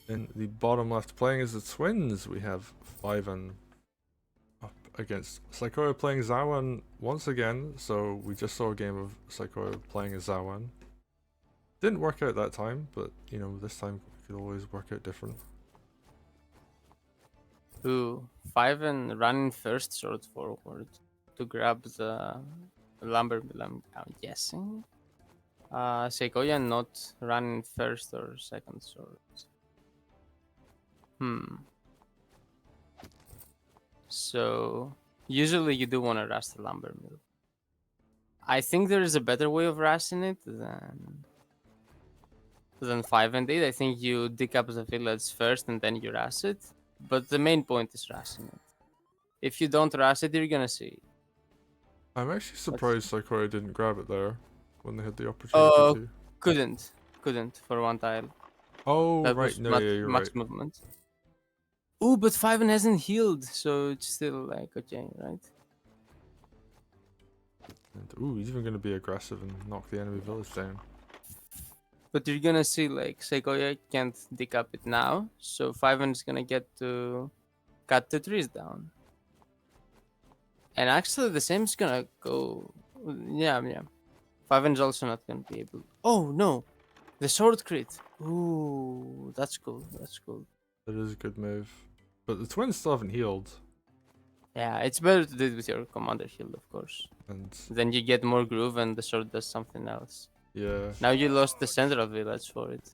In the bottom left, playing as the twins, we have Fiven up against Saykoya playing Zawan once again. So we just saw a game of Saykoya playing as Zawan. Didn't work out that time, but you know, this time it could always work out different. Ooh, Fiven running first sword forward to grab the lumber mill, I'm guessing. Saykoya not running first or second sword. So usually you do want to rush the lumber mill. I think there is a better way of rushing it than Fiven did. I think you dig up the village first and then you rush it. But the main point is rushing it. If you don't rush it, you're gonna see. I'm actually surprised Saykoya didn't grab it there when they had the opportunity Oh, to. couldn't for one tile. Oh, That right. was No, much yeah, you're much right. movement. Oh, but Fiven hasn't healed, so it's still like okay, right? And, ooh, he's even going to be aggressive and knock the enemy village down. But you're gonna see like Saykoya can't dig up it now, so Fiven is gonna get to cut the trees down. And actually the same is gonna go. Yeah. Fiven's also not gonna be able. Oh no, the sword crit. Ooh, that's cool. That's cool. That is a good move. But the twins still haven't healed. Yeah, it's better to do it with your commander shield, of course. And Then you get more groove and the sword does something else. yeah. Now you lost the central village for it.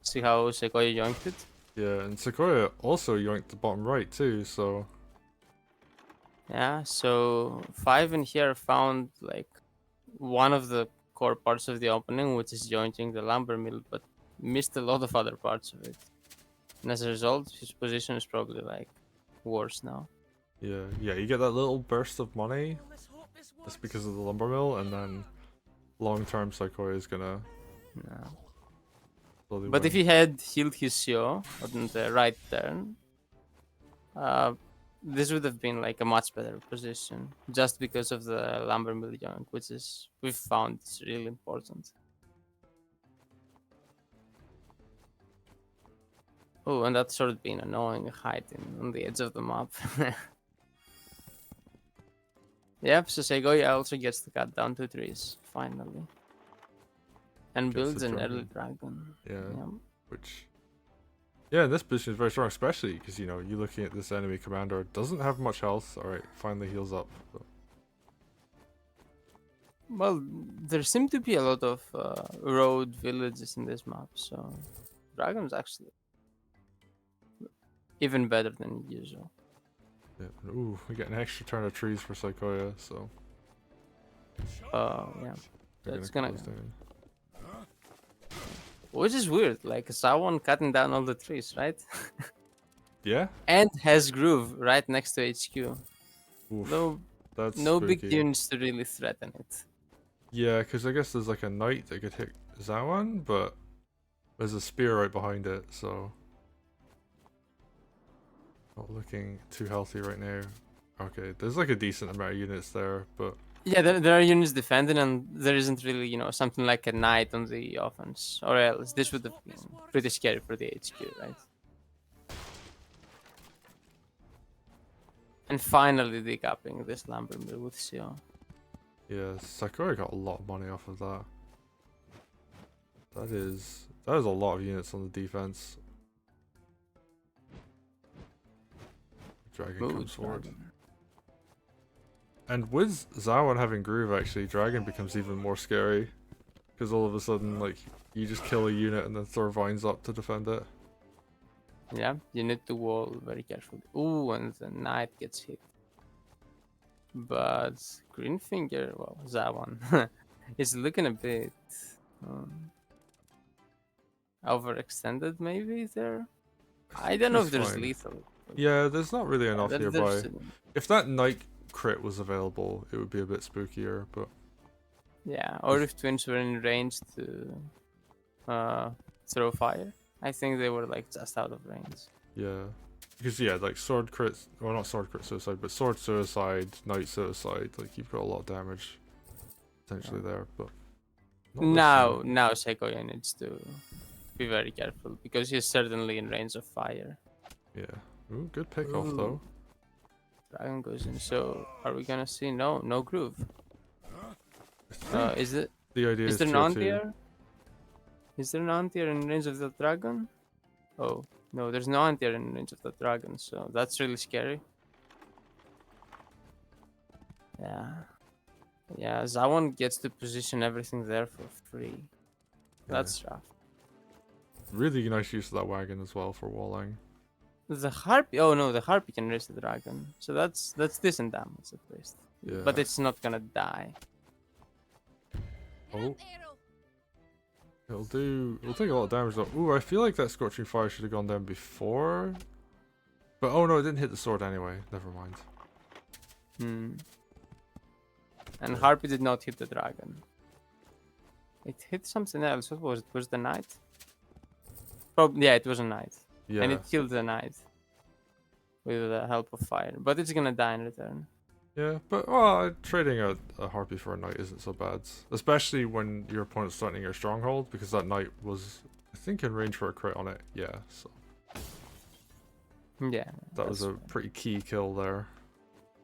See how Sequoia yoinked it? Yeah, and Saykoya also yoinked the bottom right too, so. Yeah, so Five in here found like one of the core parts of the opening, which is jointing the lumber mill, but missed a lot of other parts of it. And as a result, his position is probably like worse now. Yeah, you get that little burst of money just because of the lumber mill, and then long term Saykoya is gonna Yeah. slowly But if win. he had healed his Sio on the right turn, uh, this would have been like a much better position just because of the lumber mill joint, which is we've found is really important. Oh, and that's sort of been annoying hiding on the edge of the map. Yep, so Segoya also gets to cut down 2 trees, finally. And Gets builds the an early dragon. dragon. Yeah, Yep. which. Yeah, this position is very strong, especially because, you know, you're looking at this enemy commander, doesn't have much health. Alright, finally heals up. But Well, there seem to be a lot of road villages in this map, so dragon's actually even better than usual. yeah, ooh, we get an extra turn of trees for Saykoya, so. Oh, yeah. That's gonna close down. Which is weird, like Zawan cutting down all the trees, right? Yeah? And has Groove right next to HQ. Oof, that's No big spooky. units to really threaten it. Yeah, because I guess there's like a knight that could hit Zawan, but there's a spear right behind it, so. Not looking too healthy right now. Okay, there's like a decent amount of units there, but. Yeah, there are units defending, and there isn't really, something like a knight on the offense, or else this would have been pretty scary for the HQ, right? And finally decapping this lumber mill with Sio. Yeah, Saykoya got a lot of money off of that. That is a lot of units on the defense. Dragon comes forward. And with Zawan having groove, actually, Dragon becomes even more scary. Because all of a sudden, like, you just kill a unit and then throw vines up to defend it. Yeah, you need to wall very carefully. Ooh, and the knight gets hit. But Greenfinger, well, Zawan, is looking a bit overextended maybe there. I don't know He's if there's fine. lethal. Yeah, there's not really enough nearby. There's, If that knight crit was available, it would be a bit spookier, but. yeah, or if twins were in range to throw fire. I think they were like just out of range. Yeah. Because, yeah, like sword crit, well, not sword crit suicide, but sword suicide, knight suicide, like, you've got a lot of damage potentially there, but. Now Saykoya needs to be very careful because he's certainly in range of fire. Yeah. Ooh, good pick off Ooh. though. Dragon goes in. So are we gonna see no groove? I Is it? the idea Is is there an tier 2. anti-air? Is there an anti-air in range of the dragon? Oh no, there's no anti-air in range of the dragon. So that's really scary. Yeah. Yeah, Zawan gets to position everything there for free. That's rough. Really nice use of that wagon as well for walling. The harpy. Oh no, the harpy can raise the dragon. So that's decent damage at least. Yeah. But it's not gonna die. Oh. It'll take a lot of damage though. Ooh, I feel like that Scorching Fire should have gone down before. But oh no, it didn't hit the sword anyway. Never mind. Hmm. And harpy did not hit the dragon. It hit something else. What was it? Was the knight? Probably, yeah, it was a knight. Yeah. And it killed the knight. With the help of fire. But it's gonna die in return. Yeah, but trading a harpy for a knight isn't so bad. Especially when your opponent's threatening your stronghold, because that knight was, I think, in range for a crit on it. Yeah, so. Yeah. That was a fair. pretty key kill there.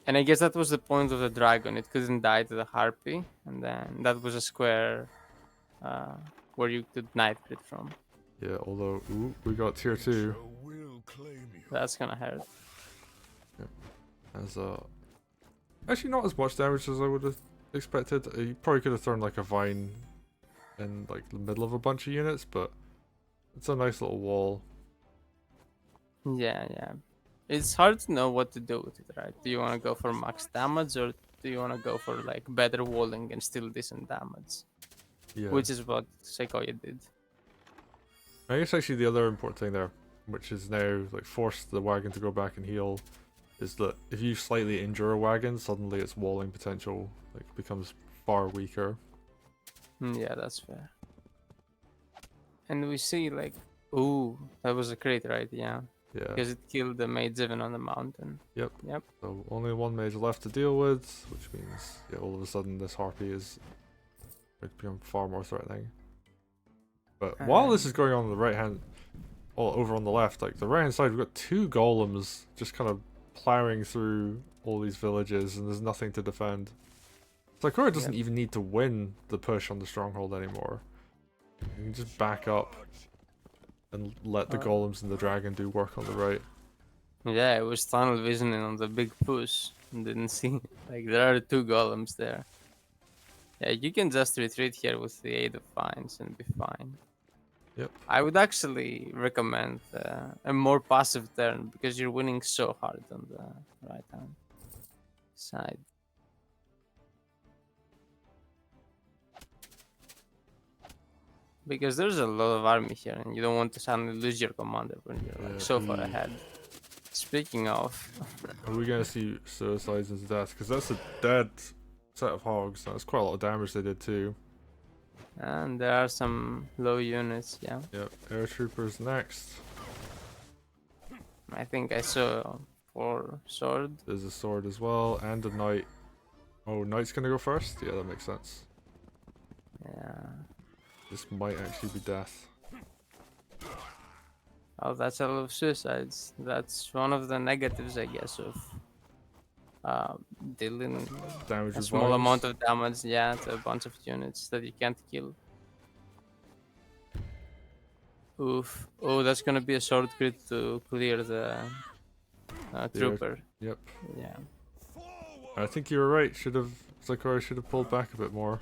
And I guess that was the point of the dragon. It couldn't die to the harpy. And then that was a square where you could knight crit from. Yeah, although, ooh, we got tier 2. That's gonna hurt. As actually not as much damage as I would have expected. You probably could have thrown like a vine in like the middle of a bunch of units, but it's a nice little wall. Yeah, yeah. It's hard to know what to do with it, right? Do you want to go for max damage or do you want to go for like better walling and still decent damage? Yeah. Which is what Saykoya did. I guess actually the other important thing there, which is now like forced the wagon to go back and heal, is that if you slightly injure a wagon, suddenly its walling potential like becomes far weaker. Yeah, that's fair. And we see like, ooh, that was a crit, right? Yeah. Yeah. Because it killed the mage even on the mountain. Yep. Yep. So only one mage left to deal with, which means yeah, all of a sudden this harpy is going to become far more threatening. But while this is going on the right hand, over on the left, like the right hand side, we've got 2 golems just kind of plowing through all these villages, and there's nothing to defend. Saykoya doesn't even need to win the push on the stronghold anymore. You can just back up and let the golems and the dragon do work on the right. Yeah, it was tunnel visioning on the big push. Didn't see. Like, there are 2 golems there. Yeah, you can just retreat here with the aid of vines and be fine. Yep. I would actually recommend a more passive turn because you're winning so hard on the right hand side. Because there's a lot of army here and you don't want to suddenly lose your commander when you're like so far ahead. Speaking of... Are we going to see suicides and death? Because that's a dead set of hogs. That's quite a lot of damage they did too. And there are some low units, yeah. Yep, air troopers next. I think I saw 4 sword. There's a sword as well, and a knight. Oh, knight's gonna go first? Yeah, that makes sense. Yeah. This might actually be death. Oh, that's a lot of suicides. That's one of the negatives, I guess, of dealing Damage a with small vines. amount of damage, yeah, to a bunch of units that you can't kill. Oof. Oh, that's gonna be a sword crit to clear the trooper. Yep. Yeah. I think you were right. Saykoya should have pulled back a bit more.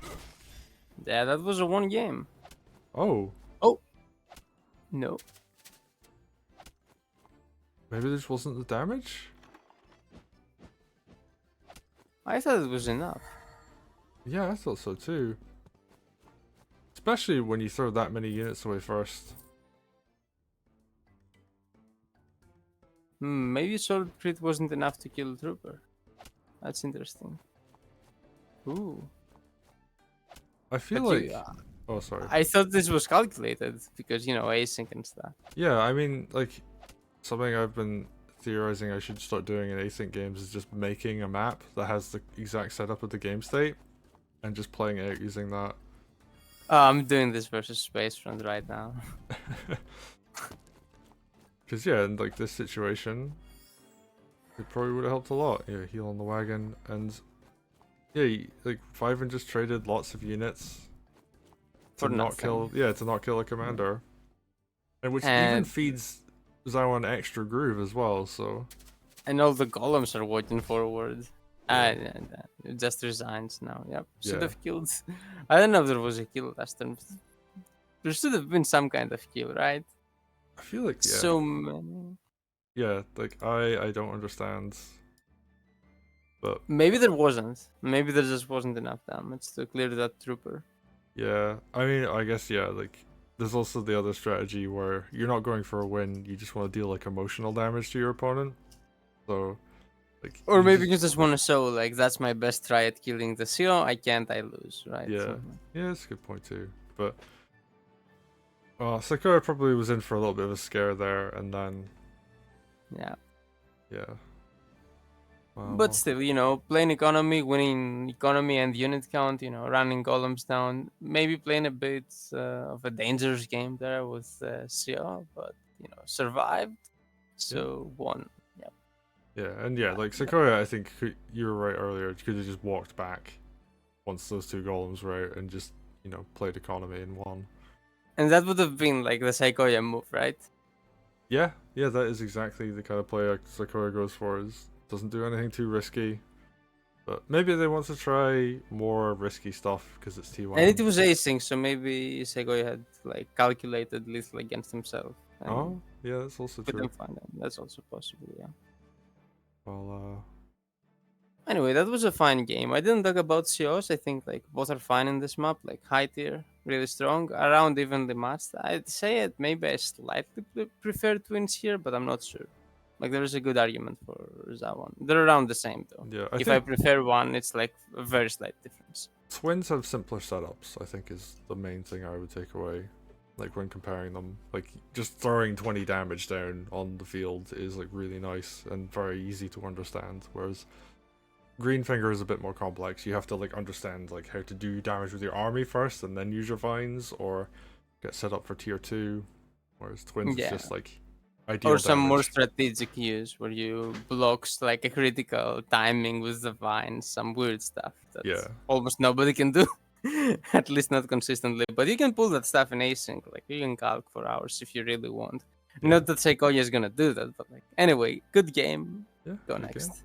Yeah, that was a 1 game. Oh. Oh. No. Maybe this wasn't the damage? I thought it was enough. Yeah, I thought so too. Especially when you throw that many units away first. Maybe sword crit wasn't enough to kill the trooper. That's interesting. Ooh. I feel But like... oh, sorry. I thought this was calculated because, you know, async and stuff. Yeah, I mean, like, something I've been theorizing I should start doing in async games is just making a map that has the exact setup of the game state and just playing it out using that. I'm doing this versus Space Front right now. Because yeah, in like this situation, it probably would have helped a lot. Yeah, heal on the wagon, and yeah, like Fiven just traded lots of units to For not kill. nothing. Yeah, to not kill a commander, and which even And feeds Zawan extra groove as well. So all the golems are waiting forward. yeah, Just resigns now. Yep. Should yeah. have killed. I don't know if there was a kill last turn. There should have been some kind of kill, right? I feel like yeah, So many. yeah. Like I don't understand, but Maybe there wasn't. Maybe there just wasn't enough damage to clear that trooper. yeah. I mean, I guess yeah. Like there's also the other strategy where you're not going for a win. You just want to deal like emotional damage to your opponent. So like Or you maybe just you just want to show like that's my best try at killing the CO. I can't. I lose. Right. yeah, Something. yeah. That's a good point too. But Saykoya probably was in for a little bit of a scare there, and then Yeah. yeah. But still, playing economy, winning economy and unit count, running golems down, maybe playing a bit of a dangerous game there with CO, but survived, Yeah, so won. Yeah, yeah, and yeah, like Saykoya, I think you were right earlier. Could have just walked back once those two golems were out and just played economy and won. and that would have been like the Saykoya move, right? Yeah, yeah, that is exactly the kind of play Saykoya goes for. Is doesn't do anything too risky, but maybe they want to try more risky stuff because it's And it TYM. was acing, so maybe Saykoya had like calculated little against himself and Oh, yeah, that's also couldn't true. find them. That's also possible, yeah. Well, Anyway, that was a fine game. I didn't talk about COs. I think like both are fine in this map, like high tier, really strong, around evenly matched. I'd say it maybe I slightly prefer twins here, but I'm not sure. Like there is a good argument for Zawan. They're around the same though. yeah, I If I think prefer one, it's like a very slight difference. twins have simpler setups. I think is the main thing I would take away. Like when comparing them, like just throwing 20 damage down on the field is like really nice and very easy to understand. Whereas Greenfinger is a bit more complex. You have to like understand like how to do damage with your army first and then use your vines or get set up for tier 2. Whereas twins is Yeah. just like ideal Or some more damage. strategic use where you blocks like a critical timing with the vines, some weird stuff that Yeah. almost nobody can do. At least not consistently. But you can pull that stuff in async. Like you can calc for hours if you really want. Yeah. Not that Saykoya is gonna do that, but like anyway, good game. Yeah. Go good next. game.